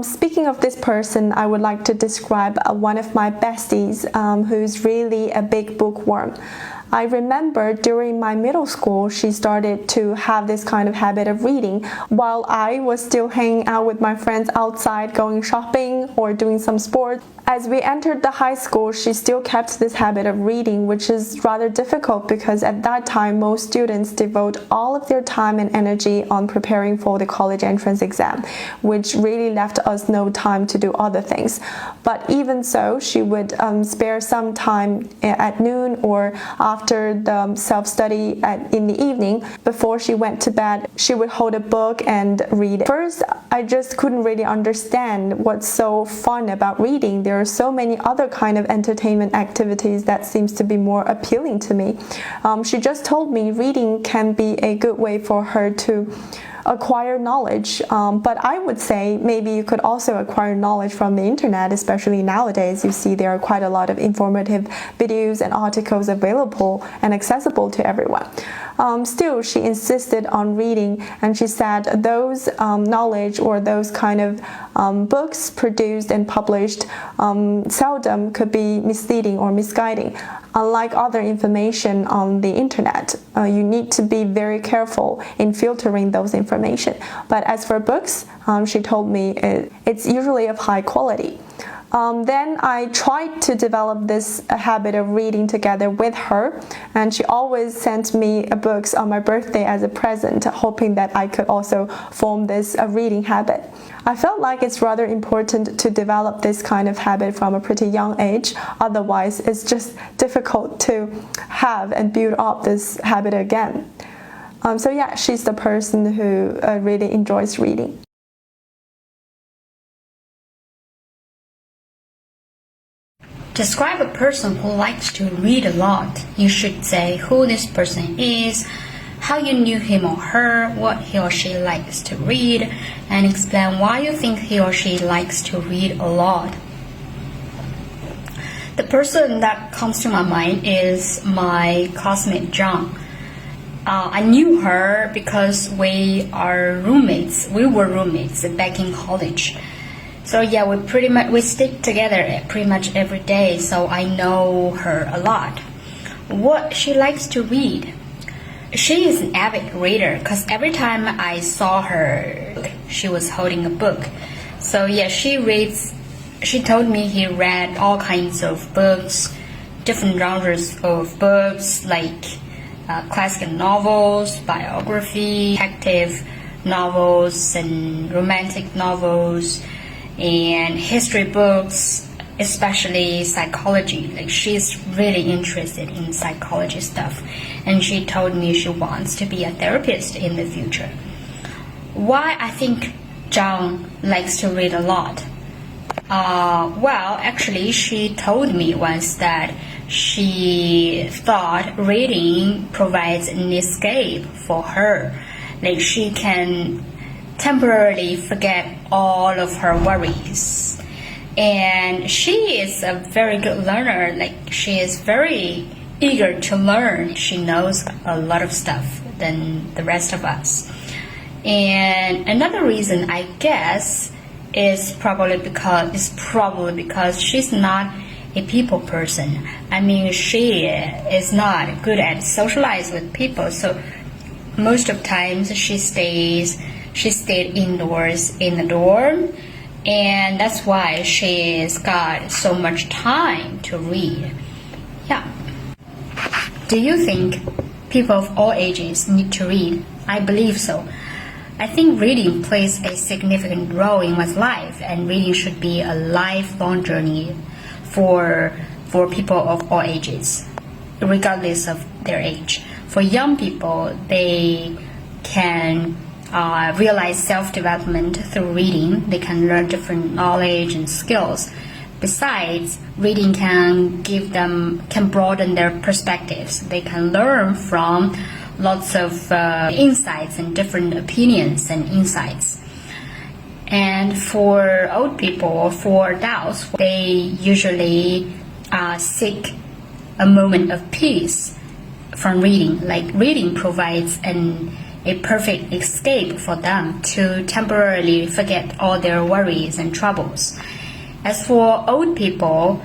Speaking of this person, I would like to describe one of my besties who's really a big bookworm. I remember during my middle school, she started to have this kind of habit of reading while I was still hanging out with my friends outside, going shopping or doing some sports. As we entered the high school, she still kept this habit of reading, which is rather difficult because at that time, most students devote all of their time and energy on preparing for the college entrance exam, which really left us no time to do other things. But even so, she would spare some time at noon or after the self-study in the evening. Before she went to bed, she would hold a book and read. First, I just couldn't really understand what's so fun about reading. There are so many other kind of entertainment activities that seems to be more appealing to me. She just told me reading can be a good way for her to acquire knowledge, but I would say maybe you could also acquire knowledge from the internet, especially nowadays. You see there are quite a lot of informative videos and articles available and accessible to everyone. Still, she insisted on reading, and she said those knowledge or those kind of books produced and published seldom could be misleading or misguiding. Unlike other information on the internet, you need to be very careful in filtering those information. But as for books, she told me it's usually of high quality. Then I tried to develop this habit of reading together with her, and she always sent me books on my birthday as a present, hoping that I could also form this reading habit. I felt like it's rather important to develop this kind of habit from a pretty young age, otherwise it's just difficult to have and build up this habit again. So yeah, she's the person who really enjoys reading. Describe a person who likes to read a lot. You should say who this person is, how you knew him or her, what he or she likes to read, and explain why you think he or she likes to read a lot. The person that comes to my mind is my classmate Zhang. I knew her because we were roommates back in college. So yeah, we stick together pretty much every day, so I know her a lot. What she likes to read. She is an avid reader because every time I saw her, she was holding a book. So yeah, she reads. She told me he read all kinds of books, different genres of books like classical novels, biography, detective novels, and romantic novels, and history books, especially psychology. Like, she's really interested in psychology stuff, and she told me she wants to be a therapist in the future. Why I think Zhang likes to read a lot? Well, actually, she told me once that she thought reading provides an escape for her. Like, she can temporarily forget all of her worries. And she is a very good learner. Like, she is very eager to learn. She knows a lot of stuff than the rest of us. And another reason, I guess, is probably because she's not a people person. I mean, she is not good at socialize with people, so most of times she stayed indoors in the dorm, and that's why she's got so much time to read. Yeah. Do you think people of all ages need to read? I believe so. I think reading plays a significant role in one's life, and reading should be a lifelong journey for people of all ages, regardless of their age. For young people, they can realize self-development through reading. They can learn different knowledge and skills. Besides, reading can broaden their perspectives. They can learn from lots of insights and different opinions and insights. And for old people or for adults, they usually seek a moment of peace from reading. Like, reading provides an a perfect escape for them to temporarily forget all their worries and troubles. As for old people,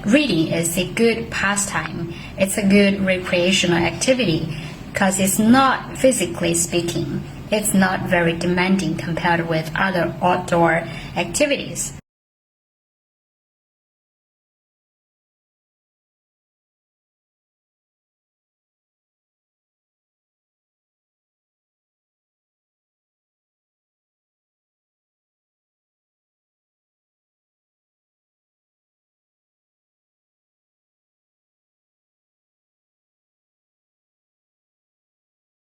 reading is a good pastime. It's a good recreational activity because it's not, physically speaking, it's not very demanding compared with other outdoor activities.